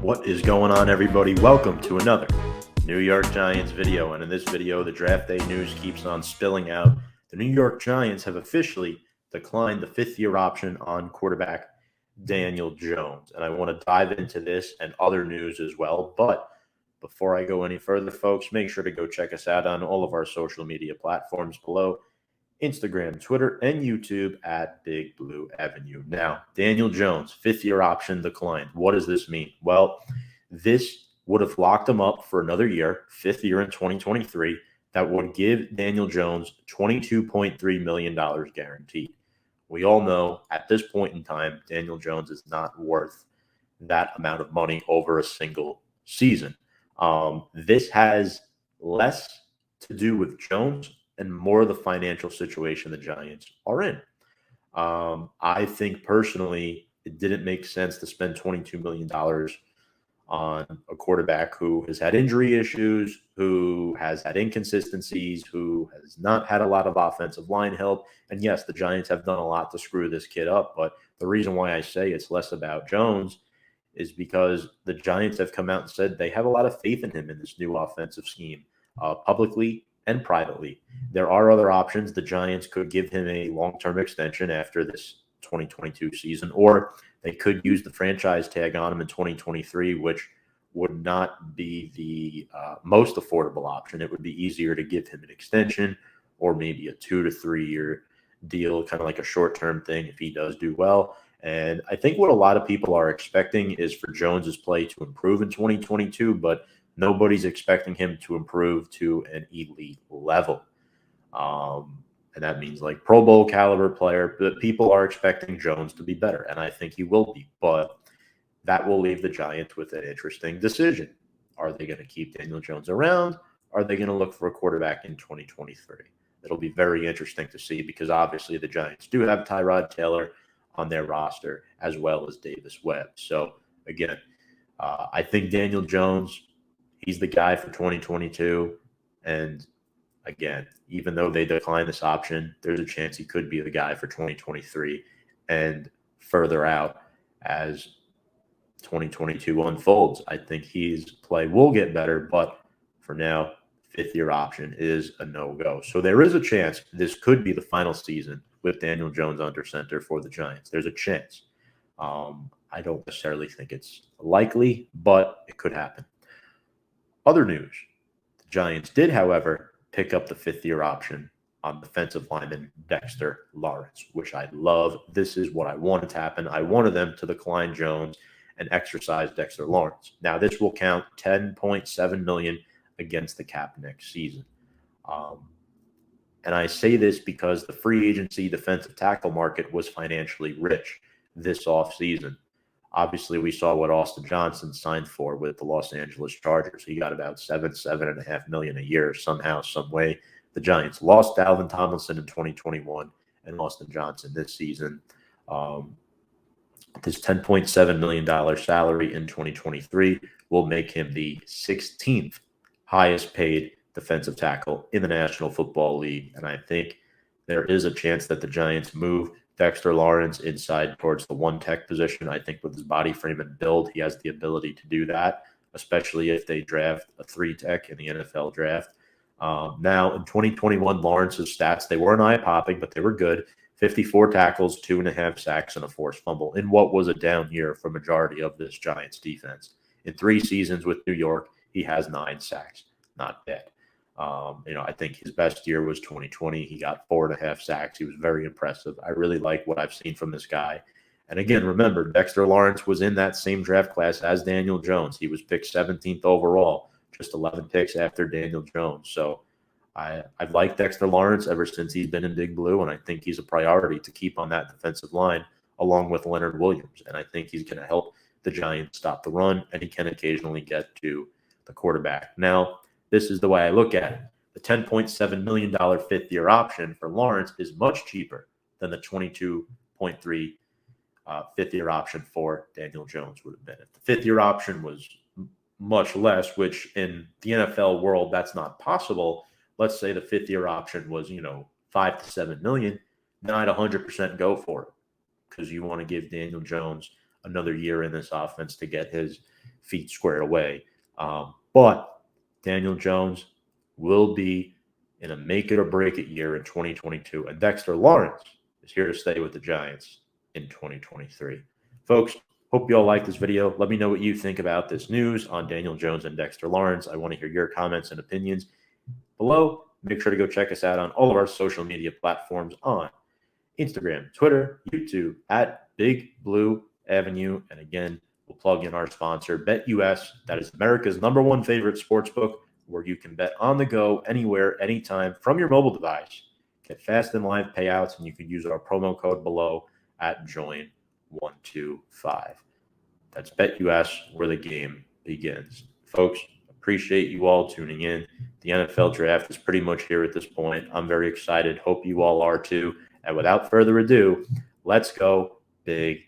What is going on, everybody? Welcome to another New York Giants video. And in this video, the draft day news keeps on spilling out. The New York Giants have officially declined the fifth-year option on quarterback Daniel Jones. And I want to dive into this and other news as well. But before I go any further, folks, make sure to go check us out on all of our social media platforms below. Instagram, Twitter, and YouTube at Big Blue Avenue. Now, Daniel Jones, fifth-year option declined. What does this mean? Well, this would have locked him up for another year, fifth year in 2023, that would give Daniel Jones $22.3 million guaranteed. We all know at this point in time, Daniel Jones is not worth that amount of money over a single season. This has less to do with Jones and more the financial situation the Giants are in. I think personally it didn't make sense to spend $22 million on a quarterback who has had injury issues, who has had inconsistencies, who has not had a lot of offensive line help. And yes, the Giants have done a lot to screw this kid up. But the reason why I say it's less about Jones is because the Giants have come out and said they have a lot of faith in him in this new offensive scheme, publicly and privately. There are other options. The Giants could give him a long-term extension after this 2022 season, or they could use the franchise tag on him in 2023, which would not be the most affordable option. It would be easier to give him an extension or maybe a 2 to 3 year deal, kind of like a short-term thing if he does do well. And I think what a lot of people are expecting is for Jones's play to improve in 2022, but nobody's expecting him to improve to an elite level. And that means like Pro Bowl caliber player, but people are expecting Jones to be better. And I think he will be, but that will leave the Giants with an interesting decision. Are they going to keep Daniel Jones around? Are they going to look for a quarterback in 2023? It'll be very interesting to see because obviously the Giants do have Tyrod Taylor on their roster as well as Davis Webb. So again, I think Daniel Jones, he's the guy for 2022. And again, even though they decline this option, there's a chance he could be the guy for 2023 and further out as 2022 unfolds. I think his play will get better, but for now, fifth-year option is a no-go. So there is a chance this could be the final season with Daniel Jones under center for the Giants. There's a chance. I don't necessarily think it's likely, but it could happen. Other news, the Giants did, however, pick up the fifth-year option on defensive lineman Dexter Lawrence, which I love. This is what I wanted to happen. I wanted them to decline Jones and exercise Dexter Lawrence. Now, this will count $10.7 million against the cap next season. And I say this because the free agency defensive tackle market was financially rich this offseason. Obviously, we saw what Austin Johnson signed for with the Los Angeles Chargers. He got about $7.5 million a year somehow, some way. The Giants lost Dalvin Tomlinson in 2021 and Austin Johnson this season. This $10.7 million salary in 2023 will make him the 16th highest paid defensive tackle in the National Football League. And I think there is a chance that the Giants move Dexter Lawrence inside towards the one tech position. I think with his body frame and build, he has the ability to do that, especially if they draft a 3 tech in the NFL draft. Now, in 2021, Lawrence's stats, they weren't eye-popping, but they were good. 54 tackles, 2.5 sacks, and a forced fumble in what was a down year for majority of this Giants defense. In 3 seasons with New York, he has 9 sacks. Not bad. I think his best year was 2020. He got 4.5 sacks. He was very impressive. I really like what I've seen from this guy. And again, remember, Dexter Lawrence was in that same draft class as Daniel Jones. He was picked 17th overall, just 11 picks after Daniel Jones. So I've liked Dexter Lawrence ever since he's been in Big Blue, and I think he's a priority to keep on that defensive line along with Leonard Williams. And I think he's going to help the Giants stop the run, and he can occasionally get to the quarterback. Now, this is the way I look at it. The $10.7 million fifth-year option for Lawrence is much cheaper than the $22.3 fifth-year option for Daniel Jones would have been. If the fifth-year option was much less, which in the NFL world, that's not possible. Let's say the fifth-year option was, $5 to $7 million. Then I'd 100% go for it because you want to give Daniel Jones another year in this offense to get his feet squared away. But Daniel Jones will be in a make it or break it year in 2022, and Dexter Lawrence is here to stay with the Giants in 2023. Folks, hope you all like this video. Let me know what you think about this news on Daniel Jones and Dexter Lawrence. I want to hear your comments and opinions below. Make sure to go check us out on all of our social media platforms on Instagram, Twitter, YouTube at Big Blue Avenue. And again, we'll plug in our sponsor, BetUS. That is America's #1 favorite sports book, where you can bet on the go, anywhere, anytime from your mobile device. Get fast and live payouts, and you can use our promo code below at JOIN125. That's BetUS, where the game begins. Folks, appreciate you all tuning in. The NFL draft is pretty much here at this point. I'm very excited. Hope you all are too. And without further ado, let's go Big